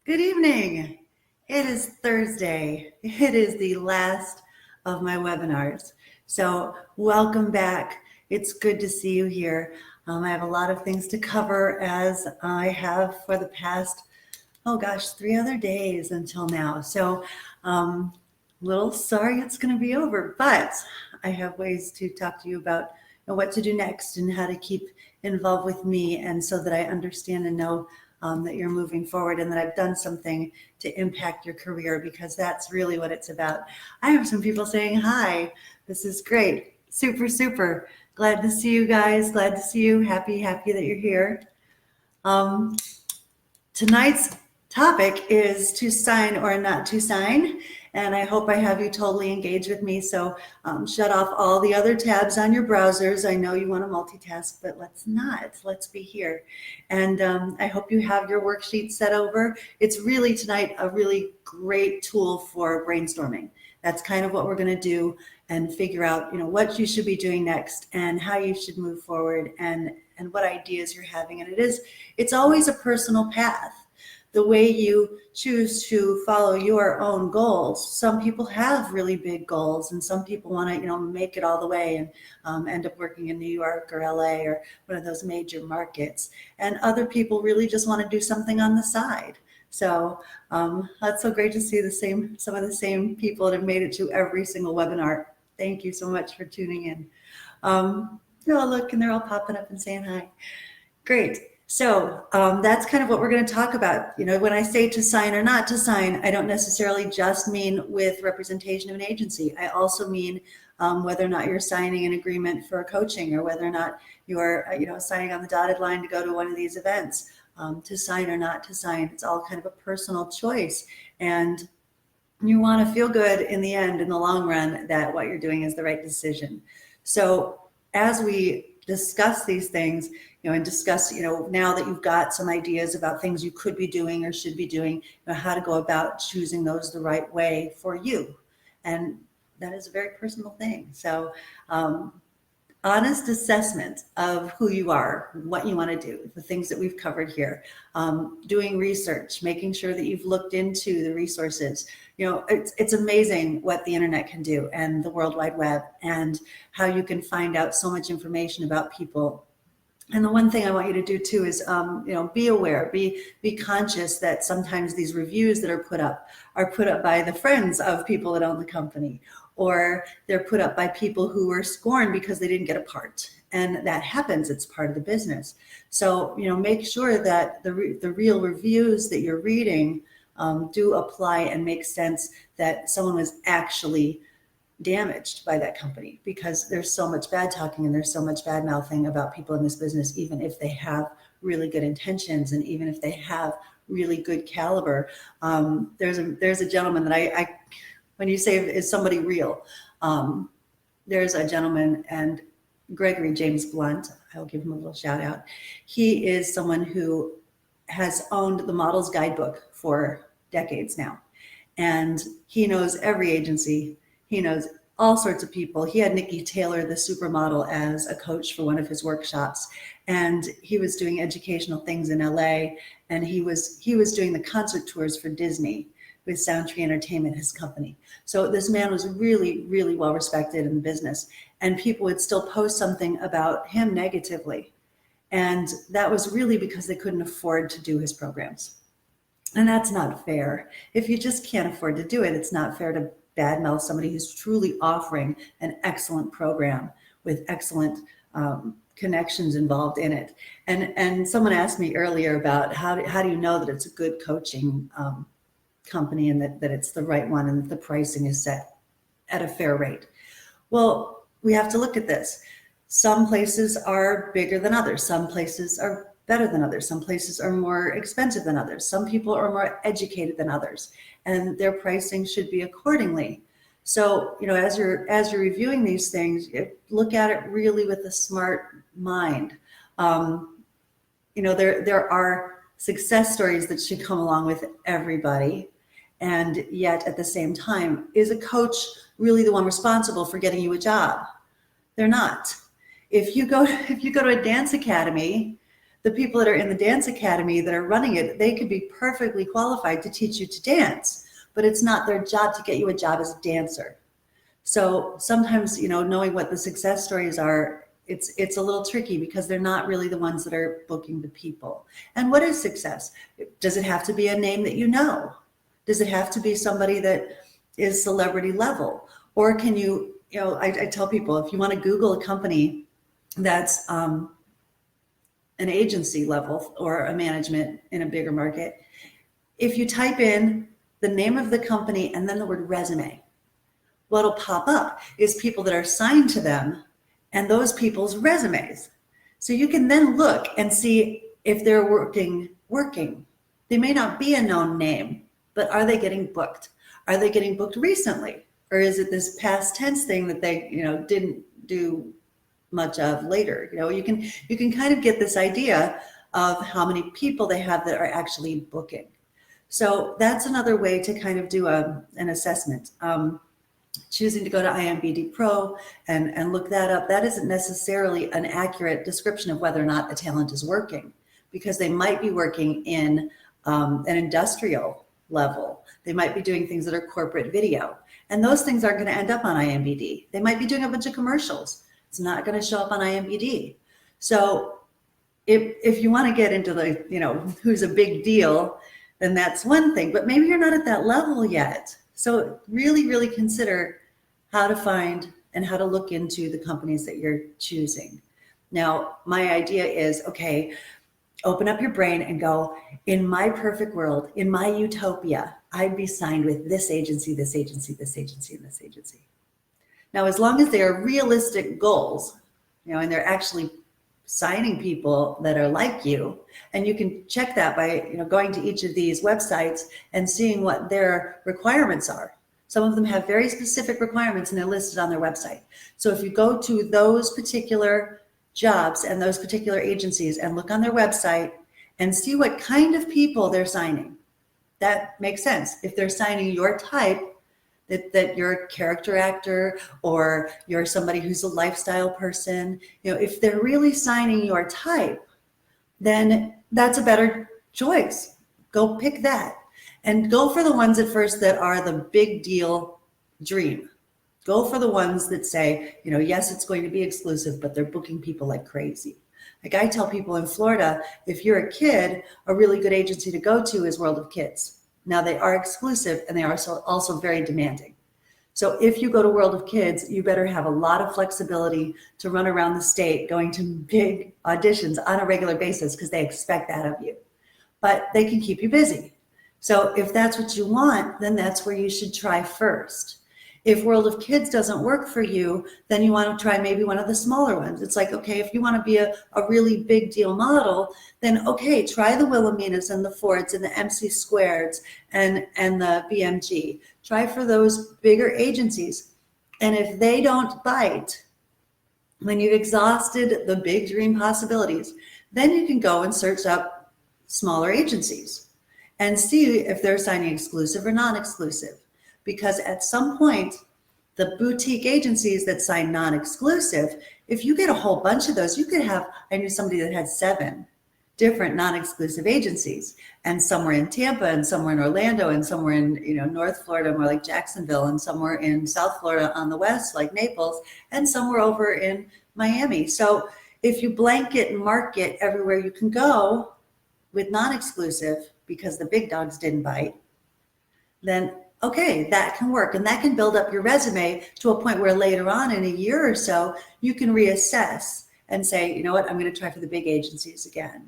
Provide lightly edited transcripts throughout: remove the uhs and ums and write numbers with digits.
Good evening. It is Thursday. It is the last of my webinars. So welcome back. It's good to see you here. I have a lot of things to cover as I have for the past, 3 other days until now. So a little sorry it's going to be over, but I have ways to talk to you about what to do next and how to keep involved with me, and so that I understand and know that you're moving forward and that I've done something to impact your career, because that's really what it's about. I have some people saying hi. This is great. Super, super. Glad to see you guys. Glad to see you. Happy that you're here. Tonight's topic is to sign or not to sign, and I hope I have you totally engaged with me. So shut off all the other tabs on your browsers. I know you want to multitask, but let's not. Let's be here. And I hope you have your worksheet set over. It's really tonight a really great tool for brainstorming. That's kind of what we're going to do, and figure out what you should be doing next and how you should move forward, and what ideas you're having. And it's always a personal path, the way you choose to follow your own goals. Some people have really big goals, and some people want to make it all the way and end up working in New York or LA or one of those major markets, and other people really just want to do something on the side. So that's so great to see some of the same people that have made it to every single webinar. Thank you so much for tuning in. Look, and they're all popping up and saying hi. Great. So that's kind of what we're going to talk about. When I say to sign or not to sign, I don't necessarily just mean with representation of an agency. I also mean whether or not you're signing an agreement for coaching, or whether or not you're signing on the dotted line to go to one of these events. To sign or not to sign, it's all kind of a personal choice, and you want to feel good in the end, in the long run, that what you're doing is the right decision. So as we discuss these things, and discuss, now that you've got some ideas about things you could be doing or should be doing, how to go about choosing those the right way for you. And that is a very personal thing. So honest assessment of who you are, what you want to do, the things that we've covered here, doing research, making sure that you've looked into the resources. It's amazing what the internet can do, and the World Wide Web, and how you can find out so much information about people. And the one thing I want you to do too is, be aware, be conscious that sometimes these reviews that are put up by the friends of people that own the company, or they're put up by people who were scorned because they didn't get a part. And that happens. It's part of the business. So, make sure that the real reviews that you're reading do apply and make sense, that someone was actually damaged by that company, because there's so much bad talking and there's so much bad mouthing about people in this business, even if they have really good intentions and even if they have really good caliber. There's a gentleman that I when you say, is somebody real, there's a gentleman, and Gregory James Blunt, I'll give him a little shout out. He is someone who has owned the Model's Guidebook for decades now, and he knows every agency. He knows all sorts of people. He had Nikki Taylor, the supermodel, as a coach for one of his workshops, and he was doing educational things in LA, and he was doing the concert tours for Disney with Soundtree Entertainment, his company. So this man was really, really well respected in the business, and people would still post something about him negatively, and that was really because they couldn't afford to do his programs. And that's not fair. If you just can't afford to do it, it's not fair to badmouth somebody who's truly offering an excellent program with excellent connections involved in it. And someone asked me earlier about how do you know that it's a good coaching company, and that it's the right one, and that the pricing is set at a fair rate. Well, we have to look at this. Some places are bigger than others. Some places are better than others. Some places are more expensive than others. Some people are more educated than others, and their pricing should be accordingly. So, as you're reviewing these things, look at it really with a smart mind. There are success stories that should come along with everybody. And yet at the same time, is a coach really the one responsible for getting you a job? They're not. If you go to a dance academy, The people that are in the dance academy that are running it, they could be perfectly qualified to teach you to dance, but it's not their job to get you a job as a dancer. So sometimes, knowing what the success stories are, it's a little tricky because they're not really the ones that are booking the people. And what is success? Does it have to be a name that you know? Does it have to be somebody that is celebrity level? Or can you, I tell people, if you want to Google a company that's an agency level or a management in a bigger market, if you type in the name of the company and then the word resume, what'll pop up is people that are signed to them and those people's resumes. So you can then look and see if they're working. They may not be a known name, but are they getting booked? Are they getting booked recently? Or is it this past tense thing that they, didn't do much of later? You can kind of get this idea of how many people they have that are actually booking. So that's another way to kind of do an assessment. Choosing to go to IMBD Pro and look that up, that isn't necessarily an accurate description of whether or not a talent is working, because they might be working in an industrial level. They might be doing things that are corporate video, and those things aren't going to end up on IMBD. They might be doing a bunch of commercials. It's not going to show up on IMBD. So if you want to get into the, who's a big deal, then that's one thing, but maybe you're not at that level yet. So really, really consider how to find and how to look into the companies that you're choosing. Now, my idea is, okay, open up your brain and go, in my perfect world, in my utopia, I'd be signed with this agency, this agency, this agency, and this agency. Now, as long as they are realistic goals, and they're actually signing people that are like you, and you can check that by going to each of these websites and seeing what their requirements are. Some of them have very specific requirements and they're listed on their website. So if you go to those particular jobs and those particular agencies and look on their website and see what kind of people they're signing, that makes sense. If they're signing your type, that you're a character actor or you're somebody who's a lifestyle person, if they're really signing your type, then that's a better choice. Go pick that and go for the ones at first that are the big deal dream. Go for the ones that say, yes, it's going to be exclusive, but they're booking people like crazy. Like I tell people in Florida, if you're a kid, a really good agency to go to is World of Kids. Now they are exclusive and they are also very demanding. So if you go to World of Kids, you better have a lot of flexibility to run around the state going to big auditions on a regular basis because they expect that of you. But they can keep you busy. So if that's what you want, then that's where you should try first. If World of Kids doesn't work for you, then you want to try maybe one of the smaller ones. It's like, okay, if you want to be a really big deal model, then okay, try the Wilhelminas and the Fords and the MC Squareds and the BMG. Try for those bigger agencies. And if they don't bite, when you've exhausted the big dream possibilities, then you can go and search up smaller agencies and see if they're signing exclusive or non-exclusive. Because at some point, the boutique agencies that sign non-exclusive, if you get a whole bunch of those, you could have, I knew somebody that had 7 different non-exclusive agencies, and somewhere in Tampa and somewhere in Orlando and somewhere in North Florida, more like Jacksonville, and somewhere in South Florida on the west, like Naples, and somewhere over in Miami. So if you blanket market everywhere you can go with non-exclusive because the big dogs didn't bite, then okay, that can work. And that can build up your resume to a point where later on in a year or so, you can reassess and say, you know what, I'm going to try for the big agencies again.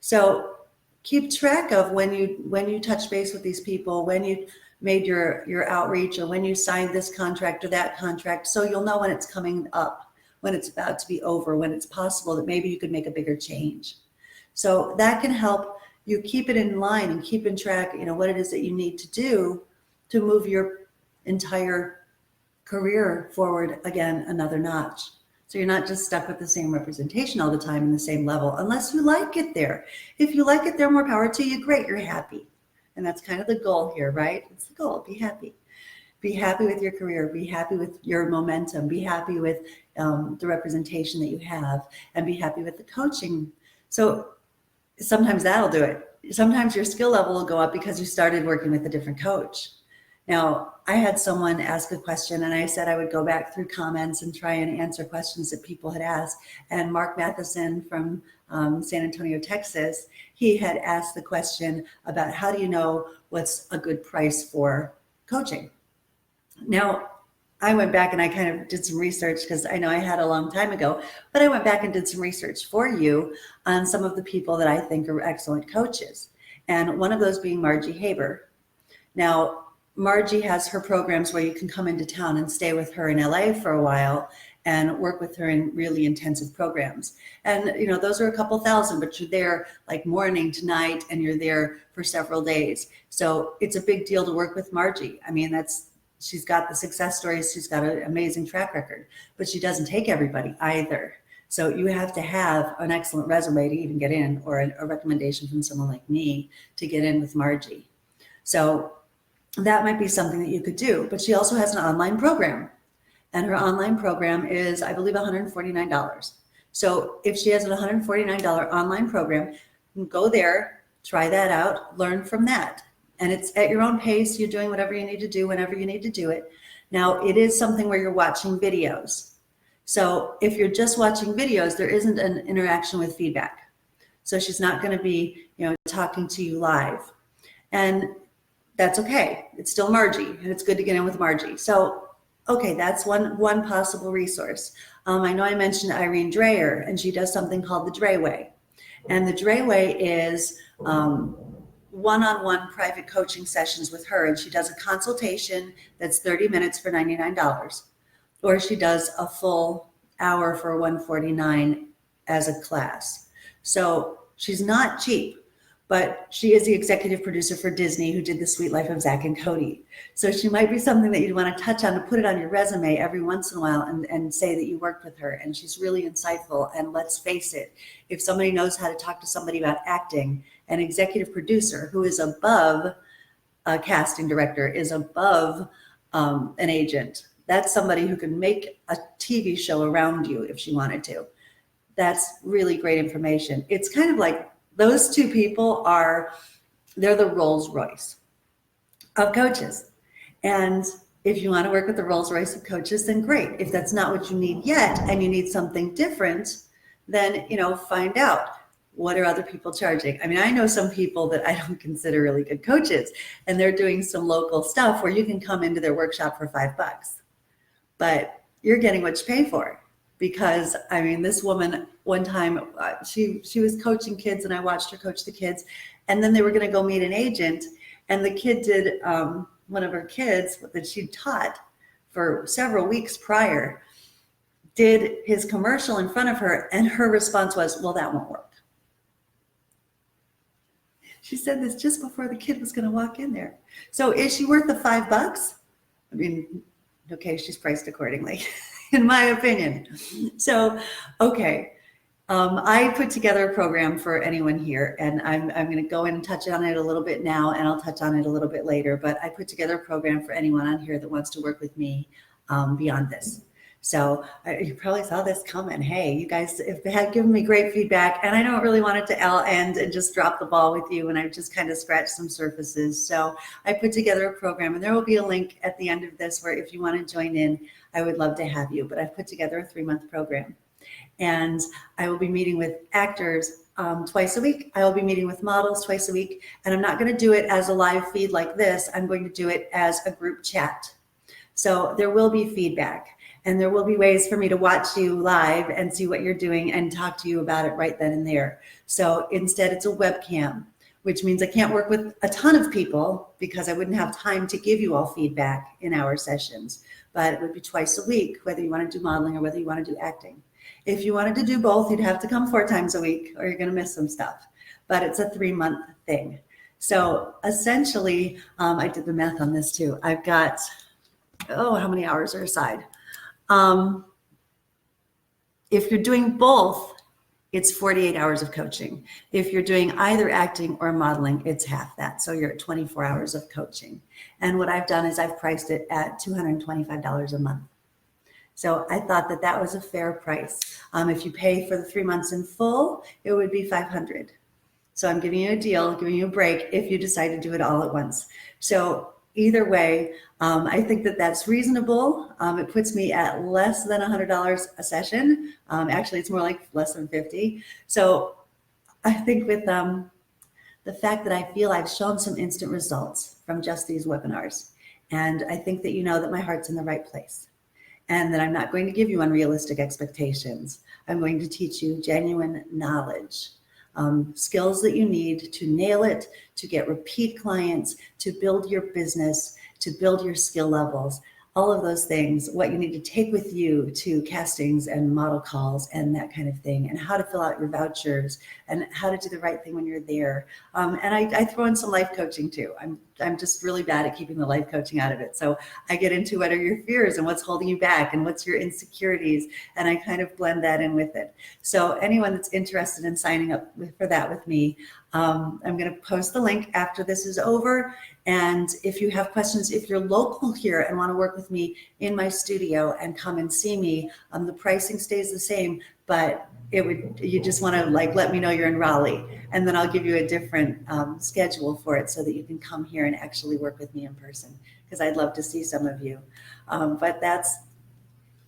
So keep track of when you touch base with these people, when you made your outreach, or when you signed this contract or that contract, so you'll know when it's coming up, when it's about to be over, when it's possible that maybe you could make a bigger change. So that can help you keep it in line and keep in track, what it is that you need to do to move your entire career forward again another notch. So you're not just stuck with the same representation all the time in the same level, unless you like it there. If you like it there, more power to you, great, you're happy. And that's kind of the goal here, right? It's the goal, be happy. Be happy with your career, be happy with your momentum, be happy with the representation that you have, and be happy with the coaching So sometimes that'll do it. Sometimes your skill level will go up because you started working with a different coach. Now, I had someone ask a question and I said I would go back through comments and try and answer questions that people had asked. And Mark Matheson from San Antonio, Texas, he had asked the question about how do you know what's a good price for coaching? Now, I went back and I kind of did some research because I know I had a long time ago, but I went back and did some research for you on some of the people that I think are excellent coaches. And one of those being Margie Haber. Now, Margie has her programs where you can come into town and stay with her in LA for a while and work with her in really intensive programs. And, you know, those are a couple thousand, but you're there like morning to night and you're there for several days. So it's a big deal to work with Margie. I mean, she's got the success stories. She's got an amazing track record, but she doesn't take everybody either. So you have to have an excellent resume to even get in, or a recommendation from someone like me to get in with Margie. So that might be something that you could do. But she also has an online program, and her online program is, I believe, $149. So if she has an $149 online program, go there, try that out, learn from that. And it's at your own pace. You're doing whatever you need to do whenever you need to do it. Now, it is something where you're watching videos. So if you're just watching videos, there isn't an interaction with feedback. So she's not going to be, talking to you live. And that's okay. It's still Margie, and it's good to get in with Margie. So, okay, that's one possible resource. I know I mentioned Irene Dreyer, and she does something called the Dre Way. And the Dre Way is one-on-one private coaching sessions with her, and she does a consultation that's 30 minutes for $99, or she does a full hour for $149 as a class. So she's not cheap, but she is the executive producer for Disney, who did The Sweet Life of Zack and Cody. So she might be something that you'd want to touch on to put it on your resume every once in a while and say that you worked with her. And she's really insightful. And let's face it, if somebody knows how to talk to somebody about acting, an executive producer who is above a casting director, is above an agent, that's somebody who can make a TV show around you if she wanted to. That's really great information. It's kind of like those two people they're the Rolls Royce of coaches. And if you want to work with the Rolls Royce of coaches, then great. If that's not what you need yet and you need something different, then, find out. What are other people charging? I mean, I know some people that I don't consider really good coaches, and they're doing some local stuff where you can come into their workshop for $5, but you're getting what you pay for. Because I mean, this woman one time, she was coaching kids, and I watched her coach the kids, and then they were going to go meet an agent, and the kid did, one of her kids that she'd taught for several weeks prior, did his commercial in front of her, and her response was, well, that won't work. She said this just before the kid was going to walk in there. So is she worth the $5? I mean, okay, she's priced accordingly, in my opinion. So, okay. I put together a program for anyone here, and I'm going to go in and touch on it a little bit now, and I'll touch on it a little bit later, but I put together a program for anyone on here that wants to work with me beyond this. So you probably saw this coming. Hey, you guys have given me great feedback, and I don't really want it to end and just drop the ball with you, and I've just kind of scratched some surfaces. So I put together a program, and there will be a link at the end of this where if you want to join in, I would love to have you. But I've put together a 3-month program, and I will be meeting with actors twice a week. I will be meeting with models twice a week, and I'm not going to do it as a live feed like this. I'm going to do it as a group chat. So there will be feedback. And there will be ways for me to watch you live and see what you're doing and talk to you about it right then and there. So instead, it's a webcam, which means I can't work with a ton of people because I wouldn't have time to give you all feedback in our sessions. But it would be twice a week, whether you want to do modeling or whether you want to do acting. If you wanted to do both, you'd have to come 4 times a week or you're going to miss some stuff. But it's a 3-month thing. So essentially, I did the math on this too. I've got, how many hours are aside? If you're doing both, it's 48 hours of coaching. If you're doing either acting or modeling, it's half that. So you're at 24 hours of coaching. And what I've done is I've priced it at $225 a month. So I thought that that was a fair price. If you pay for the 3 months in full, it would be $500. So I'm giving you a deal, giving you a break if you decide to do it all at once. So either way, I think that that's reasonable. It puts me at less than $100 a session. Actually, it's more like less than 50. So I think with the fact that I feel I've shown some instant results from just these webinars, and I think that you know that my heart's in the right place, and that I'm not going to give you unrealistic expectations. I'm going to teach you genuine knowledge. Skills that you need to nail it, to get repeat clients, to build your business, to build your skill levels, all of those things, what you need to take with you to castings and model calls and that kind of thing, and how to fill out your vouchers and how to do the right thing when you're there. And I throw in some life coaching too. I'm just really bad at keeping the life coaching out of it. So I get into what are your fears and what's holding you back and what's your insecurities, and I kind of blend that in with it. So anyone that's interested in signing up for that with me, I'm going to post the link after this is over. And if you have questions, if you're local here and want to work with me in my studio and come and see me, the pricing stays the same, but you just want to let me know you're in Raleigh, and then I'll give you a different schedule for it so that you can come here and actually work with me in person, because I'd love to see some of you. But that's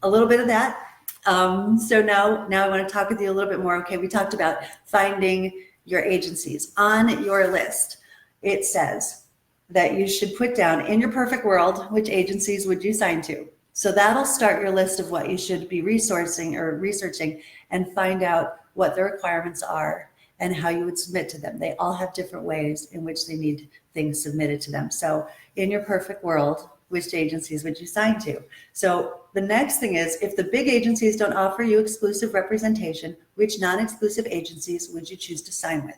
a little bit of that. So now I want to talk with you a little bit more. Okay, we talked about finding your agencies. On your list, it says that you should put down, in your perfect world, which agencies would you sign to? So that'll start your list of what you should be resourcing or researching, and find out what the requirements are and how you would submit to them. They all have different ways in which they need things submitted to them. So in your perfect world, which agencies would you sign to? So the next thing is, if the big agencies don't offer you exclusive representation, which non-exclusive agencies would you choose to sign with?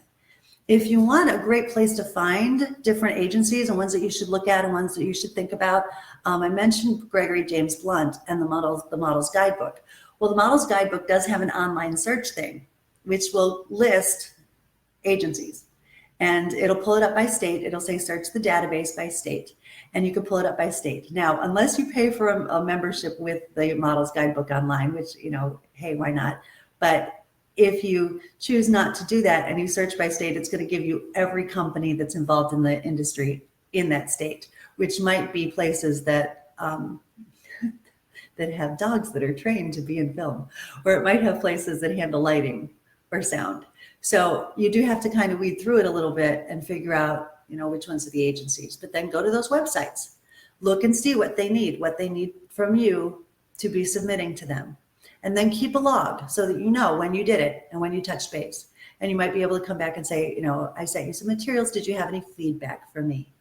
If you want a great place to find different agencies and ones that you should look at and ones that you should think about, I mentioned Gregory James Blunt and the Models Guidebook. Well, the Models Guidebook does have an online search thing, which will list agencies, and it'll pull it up by state. It'll say search the database by state, and you can pull it up by state. Now, unless you pay for a membership with the Models Guidebook online, which, hey, why not? But if you choose not to do that and you search by state, it's going to give you every company that's involved in the industry in that state, which might be places that that have dogs that are trained to be in film, or it might have places that handle lighting or sound. So you do have to kind of weed through it a little bit and figure out, which ones are the agencies. But then go to those websites, look and see what they need from you to be submitting to them. And then keep a log so that you know when you did it and when you touched base. And you might be able to come back and say, I sent you some materials. Did you have any feedback for me?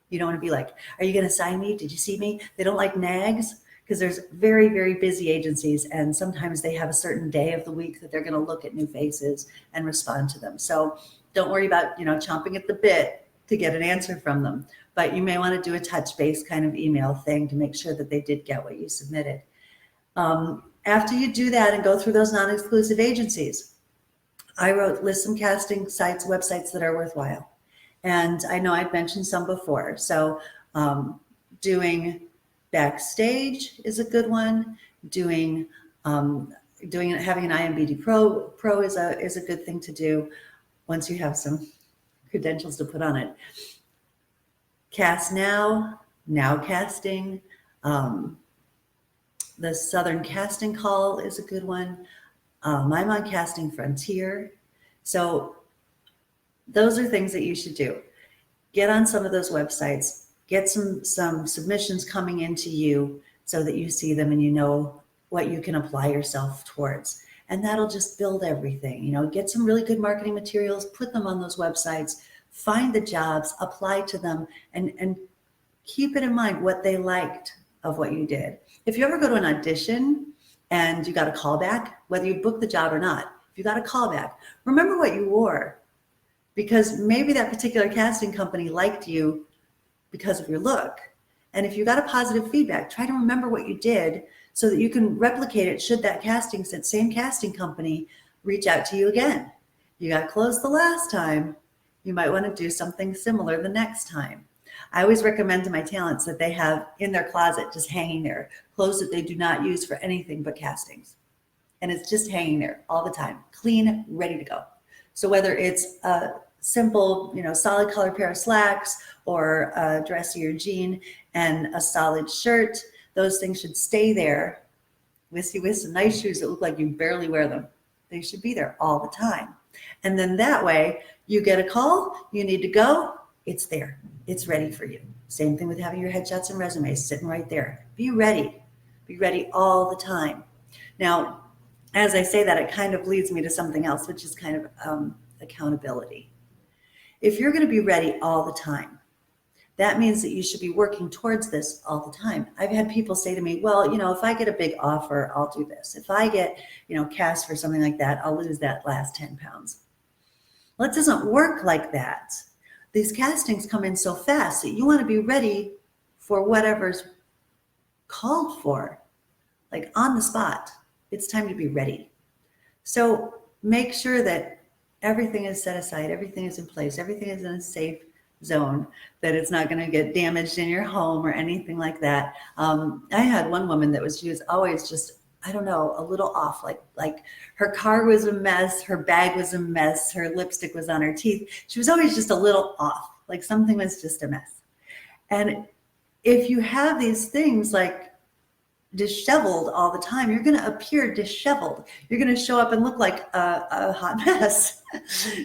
You don't want to be like, are you going to sign me? Did you see me? They don't like nags, because there's very, very busy agencies. And sometimes they have a certain day of the week that they're going to look at new faces and respond to them. So don't worry about, chomping at the bit to get an answer from them. But you may want to do a touch base kind of email thing to make sure that they did get what you submitted. After you do that and go through those non-exclusive agencies, I list some casting sites, websites that are worthwhile. And I know I'd mentioned some before. So doing Backstage is a good one. Having an IMBD Pro is a good thing to do once you have some credentials to put on it. Cast Now Casting. The Southern Casting Call is a good one. I'm on Casting Frontier. So those are things that you should do. Get on some of those websites, get some submissions coming into you so that you see them and you know what you can apply yourself towards. And that'll just build everything. Get some really good marketing materials, put them on those websites, find the jobs, apply to them, and keep it in mind what they liked of what you did. If you ever go to an audition and you got a callback, whether you booked the job or not, if you got a callback, remember what you wore, because maybe that particular casting company liked you because of your look. And if you got a positive feedback, try to remember what you did so that you can replicate it should that same casting company reach out to you again. You got closed the last time, you might want to do something similar the next time. I always recommend to my talents that they have in their closet, just hanging there, clothes that they do not use for anything but castings. And it's just hanging there all the time, clean, ready to go. So whether it's a simple, solid color pair of slacks or a dressier jean and a solid shirt, those things should stay there with some nice shoes that look like you barely wear them. They should be there all the time. And then that way you get a call, you need to go, it's there. It's ready for you. Same thing with having your headshots and resumes sitting right there. Be ready. Be ready all the time. Now, as I say that, it kind of leads me to something else, which is kind of accountability. If you're going to be ready all the time, that means that you should be working towards this all the time. I've had people say to me, well, if I get a big offer, I'll do this. If I get, cast for something like that, I'll lose that last 10 pounds. Well, it doesn't work like that. These castings come in so fast that you want to be ready for whatever's called for, like on the spot. It's time to be ready. So make sure that everything is set aside, everything is in place, everything is in a safe zone, that it's not going to get damaged in your home or anything like that. I had one woman she was always just, I don't know, a little off, like her car was a mess, her bag was a mess, her lipstick was on her teeth. She was always just a little off, like something was just a mess. And if you have these things like disheveled all the time, you're going to appear disheveled. You're going to show up and look like a hot mess.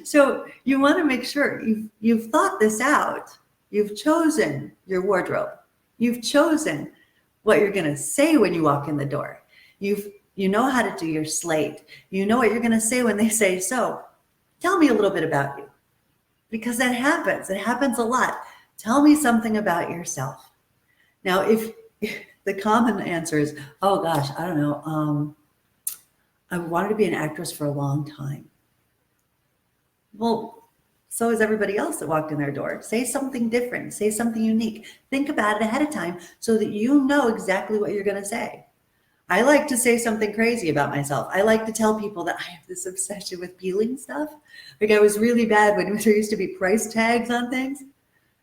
So you want to make sure you've thought this out. You've chosen your wardrobe. You've chosen what you're going to say when you walk in the door. You know how to do your slate. You know what you're going to say when they say, so tell me a little bit about you. Because that happens. It happens a lot. Tell me something about yourself. Now, if the common answer is, oh gosh, I don't know. I wanted to be an actress for a long time. Well, so is everybody else that walked in their door. Say something different. Say something unique. Think about it ahead of time so that you know exactly what you're going to say. I like to say something crazy about myself. I like to tell people that I have this obsession with peeling stuff. Like I was really bad when there used to be price tags on things,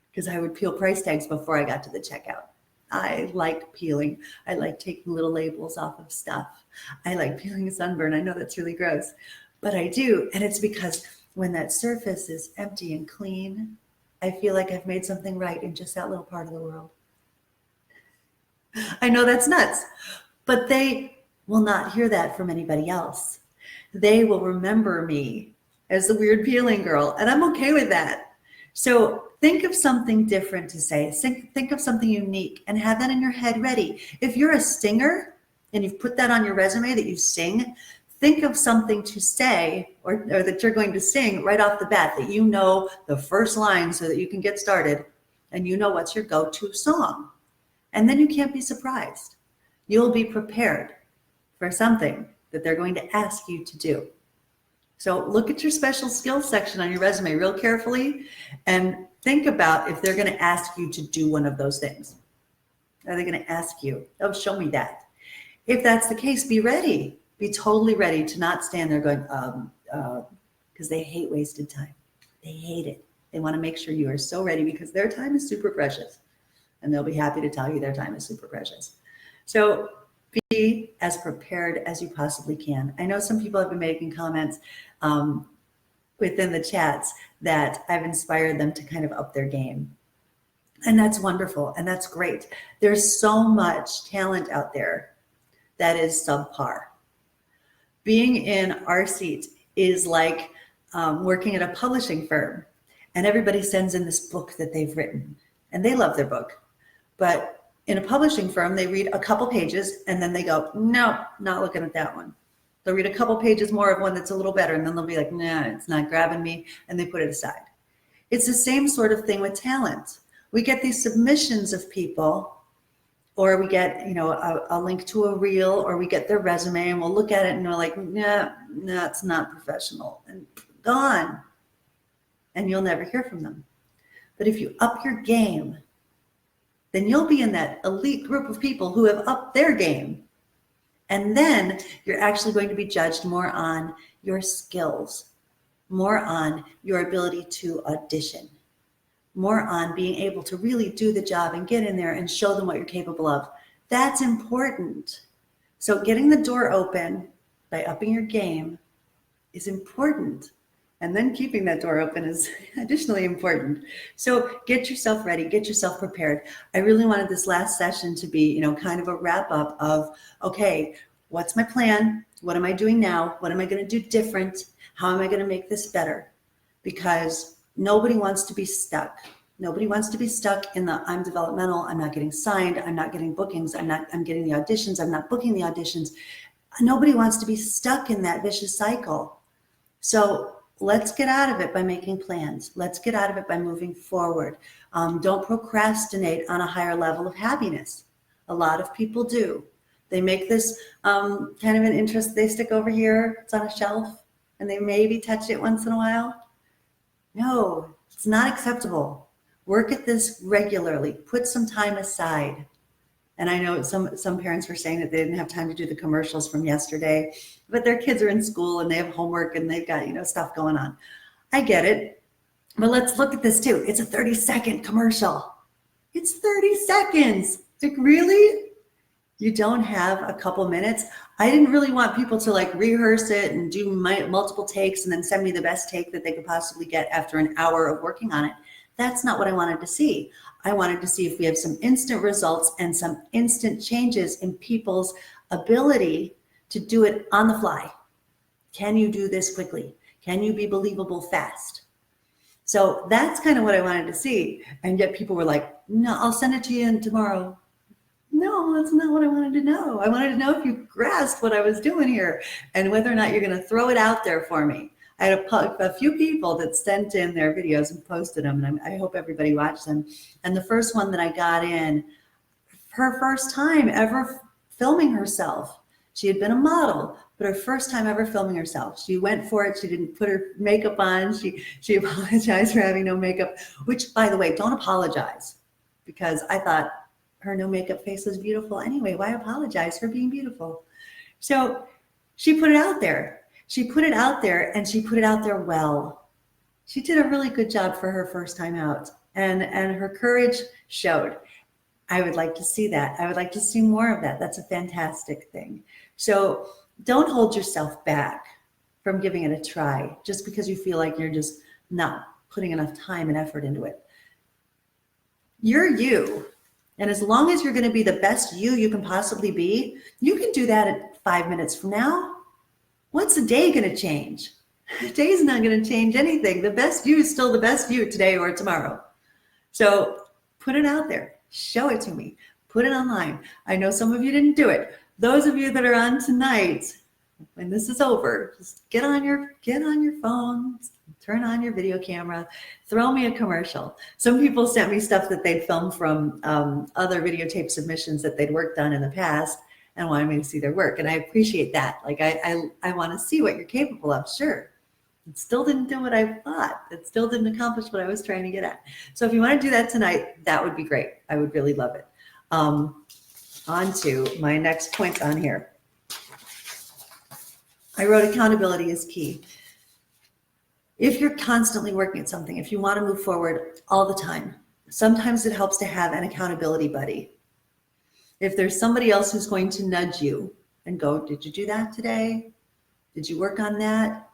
because I would peel price tags before I got to the checkout. I like peeling. I like taking little labels off of stuff. I like peeling a sunburn. I know that's really gross, but I do. And it's because when that surface is empty and clean, I feel like I've made something right in just that little part of the world. I know that's nuts, but they will not hear that from anybody else. They will remember me as the weird peeling girl, and I'm okay with that. So think of something different to say. Think of something unique and have that in your head ready. If you're a singer and you've put that on your resume that you sing, think of something to say or that you're going to sing right off the bat, that you know the first line so that you can get started and you know what's your go-to song. And then you can't be surprised. You'll be prepared for something that they're going to ask you to do. So look at your special skills section on your resume real carefully and think about if they're going to ask you to do one of those things. Are they going to ask you, oh, show me that? If that's the case, be ready. Be totally ready to not stand there going, because they hate wasted time. They hate it. They want to make sure you are so ready because their time is super precious. And they'll be happy to tell you their time is super precious. So be as prepared as you possibly can. I know some people have been making comments within the chats that I've inspired them to kind of up their game. And that's wonderful. And that's great. There's so much talent out there that is subpar. Being in our seat is like working at a publishing firm, and everybody sends in this book that they've written, and they love their book. But in a publishing firm, they read a couple pages, and then they go, no, not looking at that one. They'll read a couple pages more of one that's a little better, and then they'll be like, nah, it's not grabbing me, and they put it aside. It's the same sort of thing with talent. We get these submissions of people, or we get, a link to a reel, or we get their resume and we'll look at it and we're like, nah, it's not professional, and gone. And you'll never hear from them. But if you up your game, then you'll be in that elite group of people who have upped their game. And then you're actually going to be judged more on your skills, more on your ability to audition, more on being able to really do the job and get in there and show them what you're capable of. That's important. So getting the door open by upping your game is important. And then keeping that door open is additionally important. So get yourself ready, get yourself prepared. I really wanted this last session to be, kind of a wrap up of, okay, what's my plan? What am I doing now? What am I going to do different? How am I going to make this better? Because nobody wants to be stuck. Nobody wants to be stuck in the I'm developmental, I'm not getting signed, I'm not getting bookings, I'm getting the auditions, I'm not booking the auditions. Nobody wants to be stuck in that vicious cycle. So let's get out of it by making plans. Let's get out of it by moving forward. Don't procrastinate on a higher level of happiness. A lot of people do. They make this kind of an interest they stick over here. It's on a shelf and they maybe touch it once in a while. No, it's not acceptable. Work at this regularly. Put some time aside. And I know some parents were saying that they didn't have time to do the commercials from yesterday, but their kids are in school and they have homework and they've got, stuff going on. I get it. But let's look at this too. It's a 30-second commercial. It's 30 seconds. Like, really? You don't have a couple minutes? I didn't really want people to rehearse it and do multiple takes and then send me the best take that they could possibly get after an hour of working on it. That's not what I wanted to see. I wanted to see if we have some instant results and some instant changes in people's ability to do it on the fly. Can you do this quickly? Can you be believable fast? So that's kind of what I wanted to see. And yet people were like, no, I'll send it to you tomorrow. No, that's not what I wanted to know. I wanted to know if you grasped what I was doing here and whether or not you're going to throw it out there for me. I had a few people that sent in their videos and posted them, and I hope everybody watched them. And the first one that I got in, her first time ever filming herself. She had been a model, but her first time ever filming herself. She went for it. She didn't put her makeup on. She apologized for having no makeup, which, by the way, don't apologize, because I thought her no makeup face was beautiful anyway. Why apologize for being beautiful? So she put it out there. She put it out there, and she put it out there well. She did a really good job for her first time out, and her courage showed. I would like to see that. I would like to see more of that. That's a fantastic thing. So don't hold yourself back from giving it a try just because you feel like you're just not putting enough time and effort into it. You're you. And as long as you're going to be the best you can possibly be, you can do that at 5 minutes from now. What's a day going to change? A day's not going to change anything. The best you is still the best you today or tomorrow. So put it out there. Show it to me. Put it online. I know some of you didn't do it. Those of you that are on tonight, when this is over, just get on your phones, turn on your video camera, throw me a commercial. Some people sent me stuff that they'd filmed from other videotape submissions that they'd worked on in the past and wanted me to see their work. And I appreciate that. I want to see what you're capable of. Sure. It still didn't do what I thought. It still didn't accomplish what I was trying to get at. So if you want to do that tonight, that would be great. I would really love it. On to my next point on here. I wrote accountability is key. If you're constantly working at something, if you want to move forward all the time, sometimes it helps to have an accountability buddy. If there's somebody else who's going to nudge you and go, did you do that today? Did you work on that?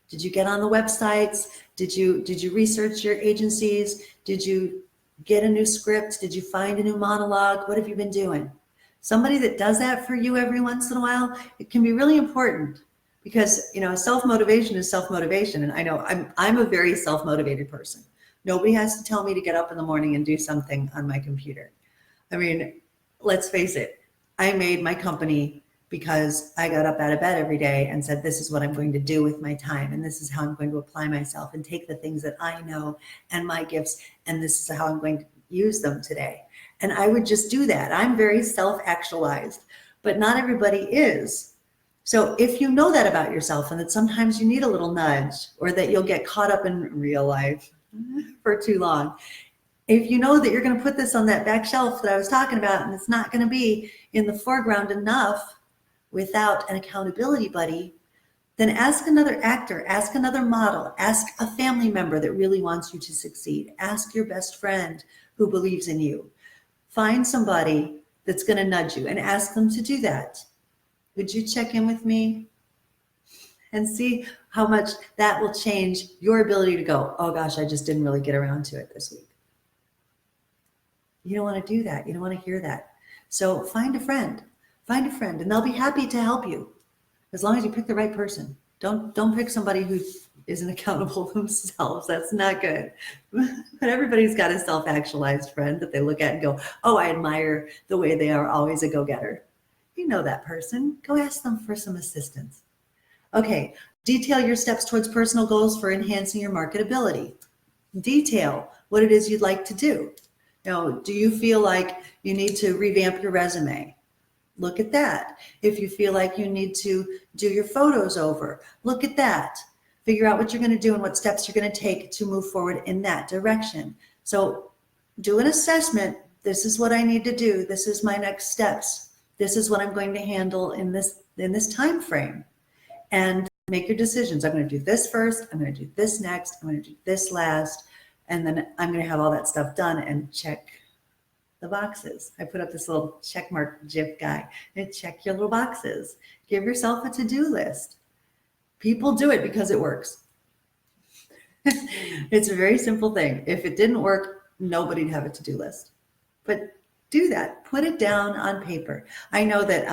Did you get on the websites? Did you research your agencies? Did you get a new script? Did you find a new monologue? What have you been doing? Somebody that does that for you every once in a while, it can be really important because, self-motivation is self-motivation. And I know I'm a very self-motivated person. Nobody has to tell me to get up in the morning and do something on my computer. I mean, let's face it. I made my company because I got up out of bed every day and said, this is what I'm going to do with my time. And this is how I'm going to apply myself and take the things that I know and my gifts. And this is how I'm going to use them today. And I would just do that. I'm very self-actualized, but not everybody is. So if you know that about yourself and that sometimes you need a little nudge or that you'll get caught up in real life for too long, if you know that you're going to put this on that back shelf that I was talking about and it's not going to be in the foreground enough without an accountability buddy, Then ask another actor, ask another model, ask a family member that really wants you to succeed. Ask your best friend who believes in you. Find somebody that's going to nudge you and ask them to do that. Would you check in with me and see how much that will change your ability to go, oh gosh, I just didn't really get around to it this week. You don't want to do that. You don't want to hear that. So find a friend, and they'll be happy to help you as long as you pick the right person. Don't pick somebody who isn't accountable themselves. That's not good. But everybody's got a self-actualized friend that they look at and go, oh, I admire the way they are always a go-getter. You know that person. Go ask them for some assistance. Okay, detail your steps towards personal goals for enhancing your marketability. Detail what it is you'd like to do. Do you feel like you need to revamp your resume? Look at that. If you feel like you need to do your photos over, look at that. Figure out what you're going to do and what steps you're going to take to move forward in that direction. So do an assessment. This is what I need to do. This is my next steps. This is what I'm going to handle in this time frame. And make your decisions. I'm going to do this first. I'm going to do this next. I'm going to do this last. And then I'm going to have all that stuff done and check the boxes. I put up this little check mark GIF guy and check your little boxes. Give yourself a to-do list. People do it because it works. It's a very simple thing. If it didn't work, nobody'd have a to-do list. But do that. Put it down on paper. I know that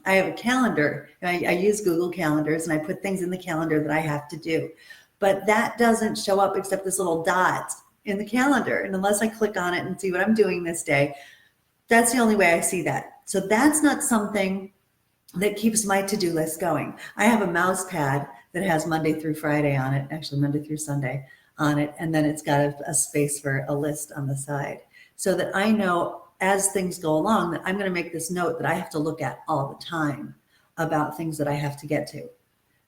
I have a calendar. I use Google Calendars, and I put things in the calendar that I have to do. But that doesn't show up except this little dot in the calendar. And unless I click on it and see what I'm doing this day, that's the only way I see that. So that's not something that keeps my to-do list going. I have a mouse pad that has Monday through Friday on it, actually Monday through Sunday on it. And then it's got a space for a list on the side so that I know as things go along that I'm going to make this note that I have to look at all the time about things that I have to get to.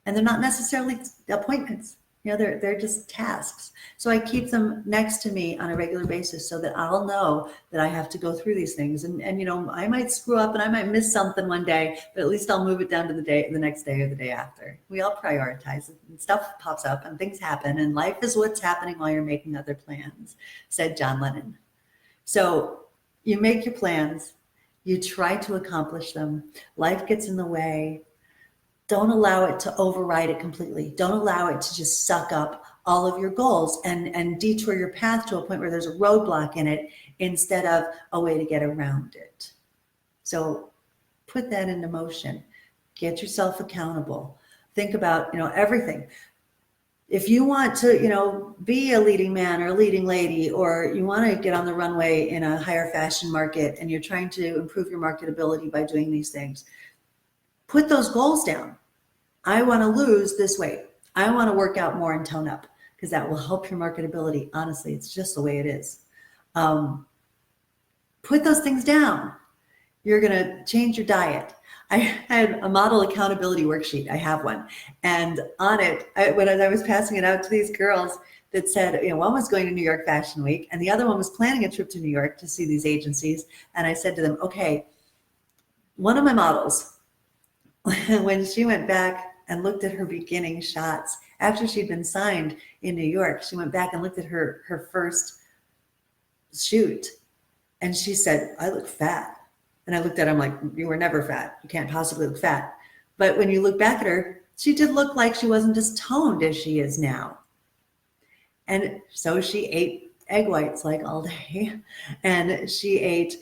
And they're not necessarily appointments. They're just tasks. So I keep them next to me on a regular basis so that I'll know that I have to go through these things. And I might screw up and I might miss something one day, but at least I'll move it down to the next day or the day after. We all prioritize and stuff pops up and things happen, and life is what's happening while you're making other plans, said John Lennon. So you make your plans, you try to accomplish them. Life gets in the way. Don't allow it to override it completely. Don't allow it to just suck up all of your goals and detour your path to a point where there's a roadblock in it instead of a way to get around it. So put that into motion. Get yourself accountable. Think about, everything. If you want to, be a leading man or a leading lady, or you want to get on the runway in a higher fashion market and you're trying to improve your marketability by doing these things, put those goals down. I want to lose this weight. I want to work out more and tone up because that will help your marketability. Honestly, it's just the way it is. Put those things down. You're going to change your diet. I had a model accountability worksheet. I have one. And on it, when I was passing it out to these girls, that said, one was going to New York Fashion Week and the other one was planning a trip to New York to see these agencies. And I said to them, okay, one of my models, when she went back and looked at her beginning shots after she'd been signed in New York, she went back and looked at her first shoot and she said, I look fat. And I looked at her, I'm like, you were never fat. You can't possibly look fat. But when you look back at her, she did look like she wasn't as toned as she is now. And so she ate egg whites like all day. And she ate